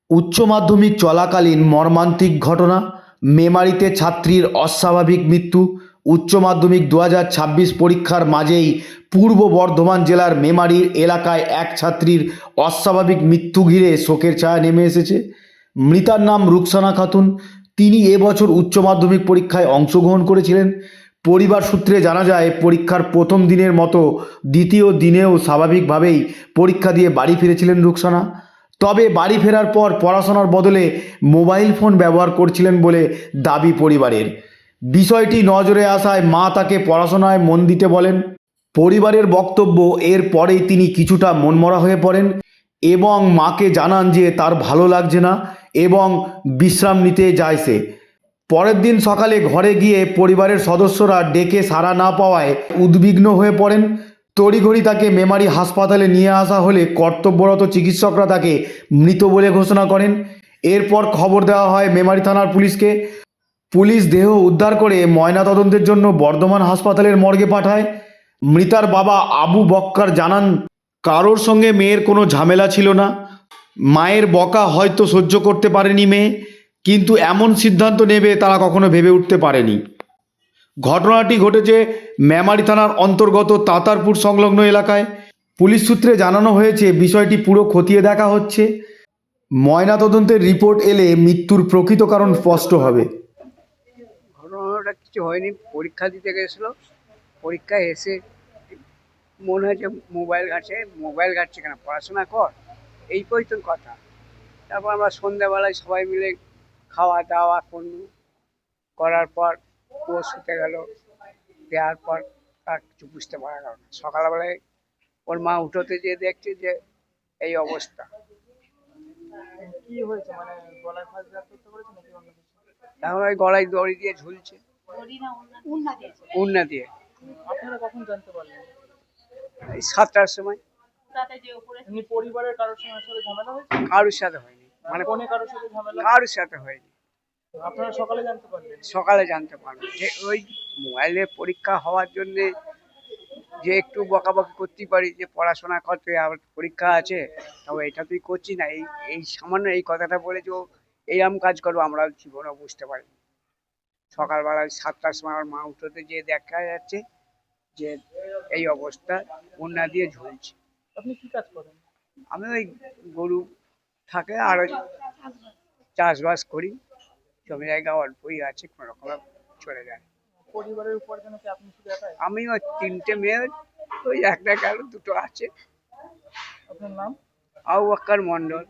উচ্চ মাধ্যমিক চলাকালীন মর্মান্তিক ঘটনা, মেমারিতে ছাত্রীর অস্বাভাবিক মৃত্যু। উচ্চ মাধ্যমিক 2026 পরীক্ষার মাঝেই পূর্ব বর্ধমান জেলার মেমারির এলাকায় এক ছাত্রীর অস্বাভাবিক মৃত্যু ঘিরে শোকের ছায়া নেমে এসেছে। মৃতার নাম রুকসানা খাতুন। তিনি এবছর উচ্চ মাধ্যমিক পরীক্ষায় অংশগ্রহণ করেছিলেন। পরিবার সূত্রে জানা যায়, পরীক্ষার প্রথম দিনের মতো দ্বিতীয় দিনেও স্বাভাবিকভাবেই পরীক্ষা দিয়ে বাড়ি ফিরেছিলেন রুকসানা। তবে বাড়ি ফেরার পর পড়াশোনার বদলে মোবাইল ফোন ব্যবহার করছিলেন বলে দাবি পরিবারের। বিষয়টি নজরে আসায় মা তাকে পড়াশোনায় মন দিতে বলেন। পরিবারের বক্তব্য, এর পরেই তিনি কিছুটা মনমরা হয়ে পড়েন এবং মাকে জানান যে তার ভালো লাগছে না এবং বিশ্রাম নিতে যায় সে। পরের দিন সকালে ঘরে গিয়ে পরিবারের সদস্যরা ডেকে সাড়া না পাওয়ায় উদ্বিগ্ন হয়ে পড়েন। তড়িঘড়ি তাকে মেমারি হাসপাতালে নিয়ে আসা হলে কর্তব্যরত চিকিৎসকরা তাকে মৃত বলে ঘোষণা করেন। এরপর খবর দেওয়া হয় মেমারি থানার পুলিশকে। পুলিশ দেহ উদ্ধার করে ময়নাতদন্তের জন্য বর্ধমান হাসপাতালের মর্গে পাঠায়। মৃতার বাবা আবু বক্কর জানান, কারোর সঙ্গে মেয়ের কোনো ঝামেলা ছিল না। মায়ের বকা হয়তো সহ্য করতে পারেনি মেয়ে, কিন্তু এমন সিদ্ধান্ত নেবে তারা কখনো ভেবে উঠতে পারেনি। ঘটনাটি ঘটেছে মেমারি থানার অন্তর্গত তাতারপুর সংলগ্ন এলাকায়। পুলিশ সূত্রে জানানো হয়েছে, বিষয়টি পুরো খতিয়ে দেখা হচ্ছে। ময়নাতদন্তের রিপোর্ট এলে মৃত্যুর প্রকৃত কারণ স্পষ্ট হবে। ঘটনাটা কিছু হয়নি, পরীক্ষা দিতে গেছিলো, পরীক্ষায় এসে মনে হয়েছে মোবাইল ঘাটছে কেন, পড়াশোনা কর, এই পর্যন্ত কথা। তারপর আমরা সন্ধ্যাবেলায় সবাই মিলে খাওয়া দাওয়া করার পর ও শুতে গেল। দেওয়ার পর আর কিছু বুঝতে পারা গেল না। সকালবেলায় ওর মা উঠোতে যেয়ে দেখছে যে এই অবস্থা। কি হয়েছে, মানে গলায় ফাঁস করতে পেরেছে নাকি অন্য কিছু? তারপর ওই গলায় দড়ি দিয়ে ঝুলছে, উন্না দিয়ে। আপনারা কখন জানতে পারলেন? এই 7টার সময়। এমনি পরিবারের কারোর সঙ্গে আসলে ঝামেলা হয়েছে? কারোর সাথে হয়নি, মানে ফোনে কারোর সাথে ঝামেলা? কারোর সাথে হয়নি। আপনারা সকালে জানতে পারলেন? সকালে জানতে পারবো যে ওই মোবাইলে পরীক্ষা হওয়ার জন্য যে একটু বকাবকি করতেই পারি যে পড়াশোনা করতে, আবার পরীক্ষা আছে, তবে এটা তুই করছি না, এই এই সামান্য এই কথাটা বলে যে ও এইরকম কাজ করবো আমরা জীবনে বুঝতে পারি। সকালবেলায় 7টার সময় আমার মা উঠোতে যে দেখা যাচ্ছে যে এই অবস্থা, বন্যা দিয়ে ঝুলছে। আপনি কি কাজ করেন? আমি ওই গরু থাকে আর ওই চাষবাস করি, জমি জায়গা অল্পই আছে, কোনো রকম চলে যায়। পরিবারের উপার্জনে কি আপনি শুধু একাই? আমি ওই 3টে মেয়ে, ওই একটা গেল, 2টো আছে। আপনার নাম? আবু বক্কর মন্ডল।